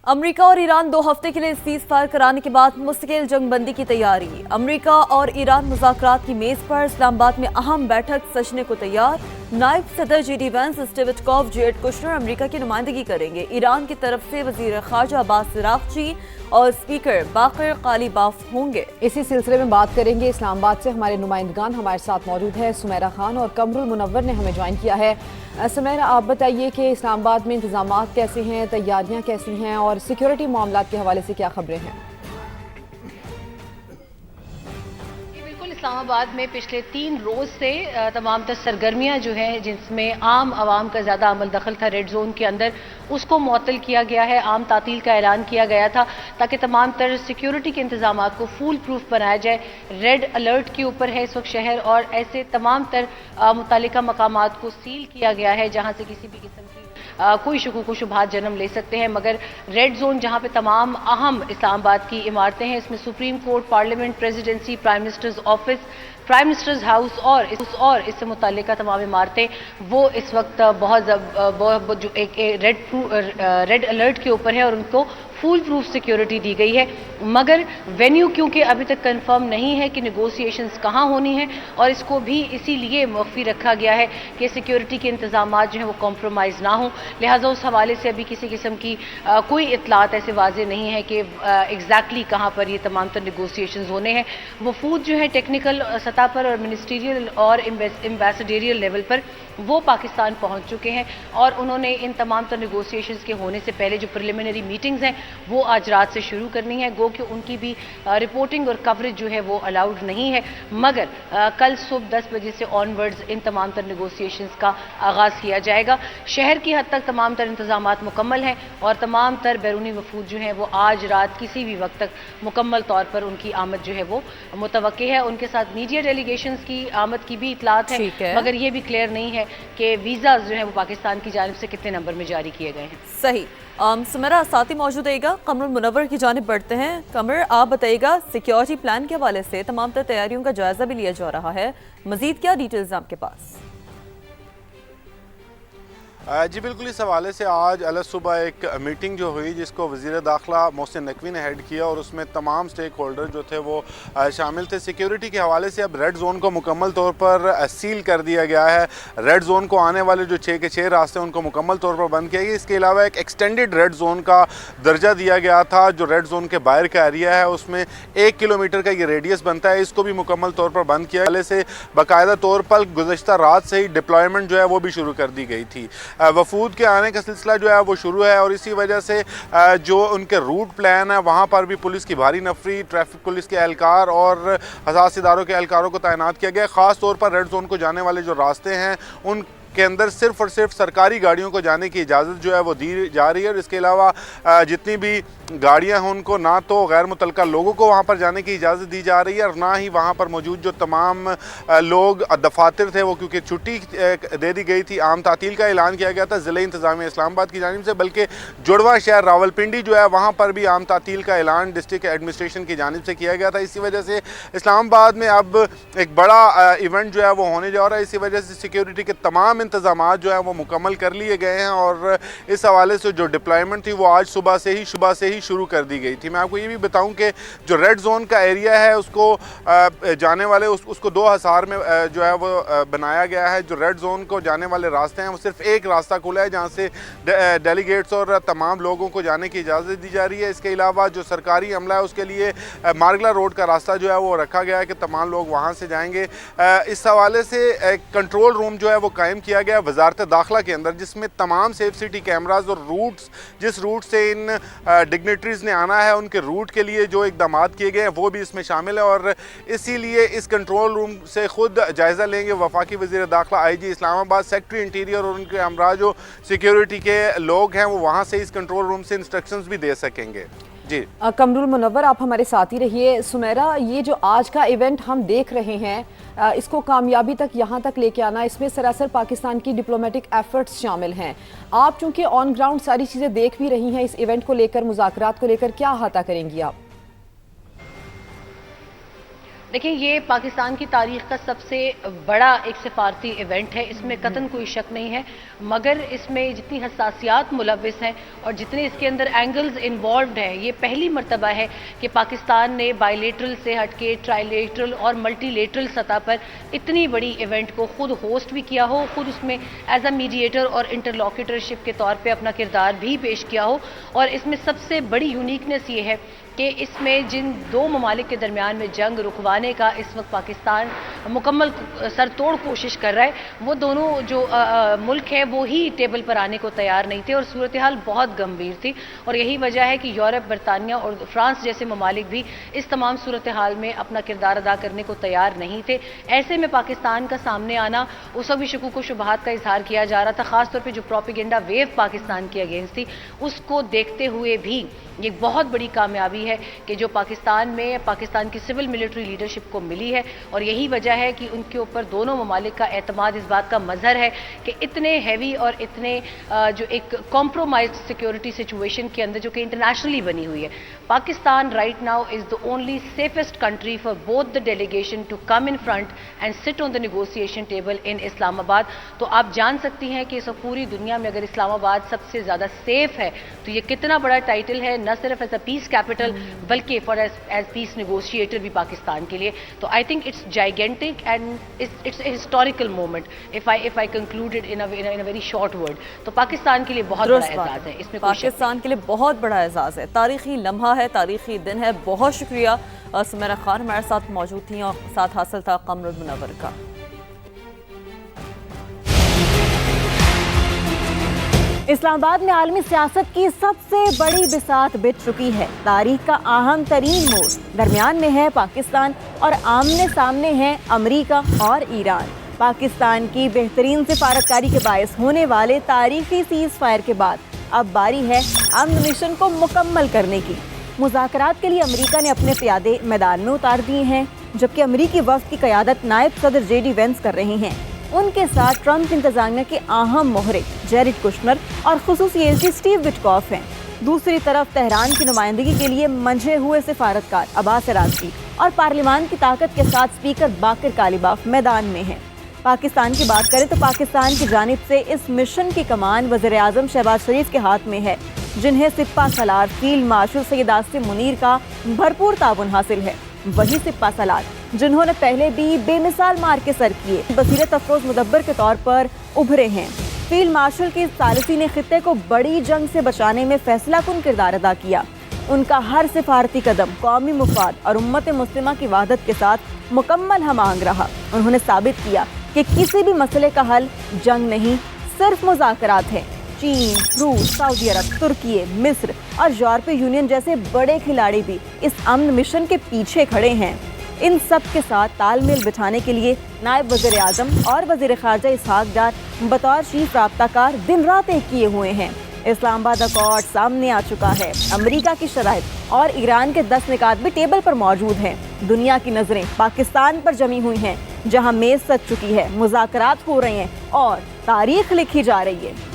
America और Iran 2 हफ्ते के लिए सीज फायर कराने के बाद मुस्तकिल जंग बंदी की तैयारी। अमेरिका और ईरान मुज़ाकरात की मेज पर इस्लामाबाद में अहम बैठक सजने को तैयार। नायब सदर J D. Vance, Steve Witkoff, Jared Kushner America की नुमाइंदगी करेंगे। ईरान की तरफ से वज़ीर ख़ारजा अब्बास अराग़ची और स्पीकर बाक़िर क़ालिबाफ होंगे। इसी सिलसिले में बात करेंगे। इस्लामाबाद से हमारे नुमाइंदगान हमारे साथ मौजूद है। सुमेरा खान और कमरुल मुनव्वर ने हमें ज्वाइन किया है। सुमेरा, आप बताइए कि इस्लामाबाद में इंतजामात कैसे हैं, तैयारियां कैसी हैं और सिक्योरिटी मामलात के हवाले से क्या खबरें हैं? इस्लामाबाद में पिछले 3 रोज से तमाम तर सरगर्मियां जो हैं जिसमें आम आवाम का ज़्यादा अमल दखल था रेड जोन के अंदर, उसको मुअत्तल किया गया है। आम तातील का ऐलान किया गया था ताकि तमाम तर सिक्योरिटी के इंतजामात को फूल प्रूफ बनाया जाए। रेड अलर्ट के ऊपर है इस वक्त शहर और ऐसे तमाम तर मुतालिका मकामात को सील किया गया है जहाँ से किसी भी किस्म की कोई शकूक व शुबहात जन्म ले सकते हैं। मगर रेड जोन जहाँ पे तमाम अहम इस्लामाबाद की इमारतें हैं, इसमें supreme court, parliament, presidency, prime minister's office, prime ministers house और इससे मुताल्लिका तमाम इमारतें वो इस वक्त बहुत जो एक रेड अलर्ट के ऊपर है और उनको फुल प्रूफ सिक्योरिटी दी गई है। मगर वेन्यू क्योंकि अभी तक कंफर्म नहीं है कि नेगोशिएशंस कहाँ होनी है और इसको भी इसीलिए मख्फी रखा गया है कि सिक्योरिटी के इंतजामात जो हैं वो कॉम्प्रोमाइज़ ना हो। लिहाजा उस हवाले से अभी किसी किस्म की कोई इतलात ऐसे वाजे नहीं है कि एग्जैक्टली कहाँ पर ये तमाम तर नेगोशिएशंस होने हैं। वफूद जो है टेक्निकल सतह पर और मिनिस्ट्रियल और एम्बेसडरियल लेवल पर वो पाकिस्तान पहुँच चुके हैं और उन्होंने इन तमाम तर नेगोशिएशंस के होने से पहले जो प्रिलिमिनरी मीटिंग्स हैं वो आज रात से शुरू करनी है। गो कि उनकी भी रिपोर्टिंग और कवरेज जो है वो अलाउड नहीं है। मगर कल सुबह 10 बजे से ऑनवर्ड्स इन तमाम तर नेगोशिएशंस का आगाज़ किया जाएगा। शहर की हद तक तमाम तर इंतजामात मुकम्मल हैं और तमाम तर बैरूनी वफूद जो हैं वो आज रात किसी भी वक्त तक मुकम्मल तौर पर उनकी आमद जो है वो मुतवक्की है। उनके साथ मीडिया डेलीगेशंस की आमद की भी इतलात है, मगर ये भी क्लियर नहीं है कि वीज़ा जो है वो पाकिस्तान की जानिब से कितने नंबर में जारी किए गए हैं। सही। सुमेरा साथ ही मौजूद रहेगा। कमरुल मुनव्वर की जानिब बढ़ते हैं। कमर, आप बताइएगा, सिक्योरिटी प्लान के हवाले से तमाम तर तैयारियों का जायजा भी लिया जा रहा है, मजीद क्या डिटेल्स आपके पास? जी बिल्कुल, इस हवाले से आज अलग सुबह एक मीटिंग जो हुई जिसको वज़ीर दाखिला मोहसिन नकवी ने हेड किया और उसमें तमाम स्टेक होल्डर जो थे वो शामिल थे। सिक्योरिटी के हवाले से अब रेड जोन को मुकम्मल तौर पर सील कर दिया गया है। रेड जोन को आने वाले जो 6 के 6 रास्ते उनको मुकम्मल तौर पर बंद किया गया। इसके अलावा एक एक्सटेंडेड रेड जोन का दर्जा दिया गया था। जो रेड जोन के बाहर का एरिया है उसमें 1 किलोमीटर का ये रेडियस बनता है, इसको भी मुकम्मल तौर पर बंद किया। पहले से बाकायदा तौर पर गुज़श्ता रात से ही डिप्लॉयमेंट जो है वो भी शुरू कर दी गई थी। वफूद के आने का सिलसिला जो है वो शुरू है और इसी वजह से जो उनके रूट प्लान है वहाँ पर भी पुलिस की भारी नफरी, ट्रैफिक पुलिस के एहलकार और हसास इदारों के एहलकारों को तैनात किया गया। ख़ास तौर पर रेड जोन को जाने वाले जो रास्ते हैं उन के अंदर सिर्फ और सिर्फ सरकारी गाड़ियों को जाने की इजाज़त जो है वो दी जा रही है और इसके अलावा जितनी भी गाड़ियां हैं उनको ना तो गैर मुतल्लका लोगों को वहां पर जाने की इजाज़त दी जा रही है और ना ही वहां पर मौजूद जो तमाम लोग दफातर थे वो क्योंकि छुट्टी दे दी गई थी, आम तातील का ऐलान किया गया था ज़िले इंतज़ामिया इस्लामाबाद की जानिब से, बल्कि जुड़वा शहर रावलपिंडी जो है वहाँ पर भी आम तातील का ऐलान डिस्ट्रिक्ट एडमिनिस्ट्रेशन की जानिब से किया गया था। इसी वजह से इस्लामाबाद में अब एक बड़ा इवेंट जो है वो होने जा रहा है। इसी वजह से सिक्योरिटी के तमाम इंतजामात जो है वो मुकम्मल कर लिए गए हैं और इस हवाले से जो डिप्लॉयमेंट थी वो आज सुबह से ही शुरू कर दी गई थी। मैं आपको ये भी बताऊं कि जो रेड जोन का एरिया है उसको जाने वाले उसको 2 हसार में जो है वो बनाया गया है। जो रेड जोन को जाने वाले रास्ते हैं वो सिर्फ एक रास्ता खुला है जहाँ से डेलीगेट्स और तमाम लोगों को जाने की इजाज़त दी जा रही है। इसके अलावा जो सरकारी अमला है उसके लिए मार्गला रोड का रास्ता जो है वो रखा गया है कि तमाम लोग वहाँ से जाएंगे। इस हवाले से एक कंट्रोल रूम जो है वो कायम किया गया वजारत दाखिला के अंदर, जिसमें तमाम सेफ सिटी कैमराज और रूट्स जिस रूट से इन डिग्नेटरीज ने आना है उनके रूट के लिए जो इकदाम किए गए हैं वो भी इसमें शामिल है और इसीलिए इस कंट्रोल रूम से खुद जायज़ा लेंगे वफाकी वज़ीर दाखिला IG इस्लामाबाद, सेक्रेटरी इंटीरियर और उनके हमरा जो सिक्योरिटी के लोग हैं वो वहाँ से इस कंट्रोल रूम से इंस्ट्रक्शंस भी दे सकेंगे। जी कमरुल मुनव्वर, आप हमारे साथ ही रहिए। सुमेरा, ये जो आज का इवेंट हम देख रहे हैं इसको कामयाबी तक यहाँ तक लेके आना, इसमें सरासर पाकिस्तान की डिप्लोमेटिक एफर्ट्स शामिल हैं। आप चूंकि ऑन ग्राउंड सारी चीज़ें देख भी रही हैं, इस इवेंट को लेकर, मुज़ाकरात को लेकर क्या अहाता करेंगी आप? देखिए, ये पाकिस्तान की तारीख का सबसे बड़ा एक सिफारती इवेंट है, इसमें कतन कोई शक नहीं है, मगर इसमें जितनी हसासियात मुलविस हैं और जितने इसके अंदर एंगल्स इन्वॉल्व्ड हैं, ये पहली मर्तबा है कि पाकिस्तान ने बायलेटरल से हटके ट्राइलेटरल और मल्टीलेटरल सतह पर इतनी बड़ी इवेंट को खुद होस्ट भी किया हो, खुद उसमें एज अ मीडिएटर और इंटरलॉक्यूटरशिप के तौर पर अपना किरदार भी पेश किया हो। और इसमें सबसे बड़ी यूनिकनेस ये है कि इसमें जिन दो ममालिक के दरमियान में जंग रुकवाने का इस वक्त पाकिस्तान मुकम्मल सरतोड़ कोशिश कर रहा है, वो दोनों जो मुल्क है वो ही टेबल पर आने को तैयार नहीं थे और सूरत हाल बहुत गंभीर थी। और यही वजह है कि यूरोप, बरतानिया और फ्रांस जैसे ममालिक भी इस तमाम सूरत हाल में अपना किरदार अदा करने को तैयार नहीं थे। ऐसे में पाकिस्तान का सामने आना, उस वक्त भी शकूक व शुबहात का इजहार किया जा रहा था, खासतौर पर जो प्रोपेगेंडा वेव पाकिस्तान के अगेंस्ट थी, उसको देखते हुए भी ये बहुत बड़ी कामयाबी है कि जो पाकिस्तान में पाकिस्तान की सिविल मिलिट्री लीडरशिप को मिली है। और यही वजह है कि उनके ऊपर दोनों ममालिक का एतमाद इस बात का मजहर है कि इतने हैवी और इतने जो एक कॉम्प्रोमाइज सिक्योरिटी सिचुएशन के अंदर जो कि इंटरनेशनली बनी हुई है, Pakistan right now is the only safest country for both the delegation to come in front and sit on the negotiation table in Islamabad. तो आप जान सकती हैं कि इस पूरी दुनिया में अगर इस्लामाबाद सबसे ज़्यादा सेफ है तो ये कितना बड़ा टाइटल है, न सिर्फ एज अ पीस कैपिटल बल्कि फॉर एज पीस नेगोशिएटर भी पाकिस्तान के लिए। तो I think it's gigantic and it's a historical moment if I concluded in a very short word. तो पाकिस्तान के लिए बहुत बड़ा एजाज़ है, इसमें पाकिस्तान के लिए बहुत बड़ा एजाज़ है, तारीखी लम्हा है, तारीखी दिन है। बहुत शुक्रिया सुमेरा खान हमारे साथ मौजूद थी और साथ हासिल था कमरुल मुनव्वर का। इस्लामाबाद में आलमी सियासत की सबसे बड़ी बिसात बिछ चुकी है। तारीख का अहम तरीन मोड़ दरमियान में है पाकिस्तान और आमने सामने हैं अमेरिका और ईरान। पाकिस्तान की बेहतरीन सिफारतकारी के बायस होने वाले तारीखी सीज फायर के बाद अब बारी है अमन मिशन को मुकम्मल करने की। मुज़ाकरात के लिए अमेरिका ने अपने प्यादे मैदान में उतार दिए हैं, जबकि अमेरिकी वफ़द की क़यादत नायब सदर जेडी वेंस कर रहे हैं। उनके साथ ट्रंप इंतजामिया के अहम मोहरे जेरेड कुशनर और खुसूसी एजेंसी स्टीव विटकॉफ हैं। दूसरी तरफ तेहरान की नुमाइंदगी के लिए मंझे हुए सिफारतकार अब्बास अराग़ची और पार्लियामान की ताकत के साथ स्पीकर बाकिर कालिबाफ मैदान में हैं। पाकिस्तान की बात करें तो पाकिस्तान की जानिब से इस मिशन की कमान वज़ीर आज़म शहबाज शरीफ के हाथ में है, जिन्हें सिप्पा सलार फील्ड मार्शल सैयद आसिम मुनीर का भरपूर ताउन हासिल है। वही सिप्पा सलार जिन्होंने पहले भी बेमिसाल मार के सर किए, बसीरत अफरोज मुदब्बर के तौर पर उभरे हैं। फील्ड मार्शल की सालिसी ने खित्ते को बड़ी जंग से बचाने में फैसलाकुन किरदार अदा किया। उनका हर सिफारती कदम कौमी मुफाद और उम्मत मुस्लिमा की वहदत के साथ मुकम्मल हमआहंग रहा। उन्होंने साबित किया कि किसी भी मसले का हल जंग नहीं, सिर्फ मुज़ाकरात है। चीन, रूस, सऊदी अरब, तुर्की, मिस्र और यूरोपीय यूनियन जैसे बड़े खिलाड़ी भी इस अमन मिशन के पीछे खड़े हैं। इन सब के साथ तालमेल बिठाने के लिए नायब वज़ीर आज़म और वज़ीर ख़ारजा इसहाक डार बतौर चीफ राब्ताकार दिन रात एक किए हुए हैं। इस्लामाबाद अकॉर्ड सामने आ चुका है। अमेरिका की शराइत और ईरान के 10 निकात भी टेबल पर मौजूद हैं। दुनिया की नज़रें पाकिस्तान पर जमी हुई हैं, जहां मेज़ सज चुकी है, मुज़ाकरात हो रहे हैं और तारीख लिखी जा रही है।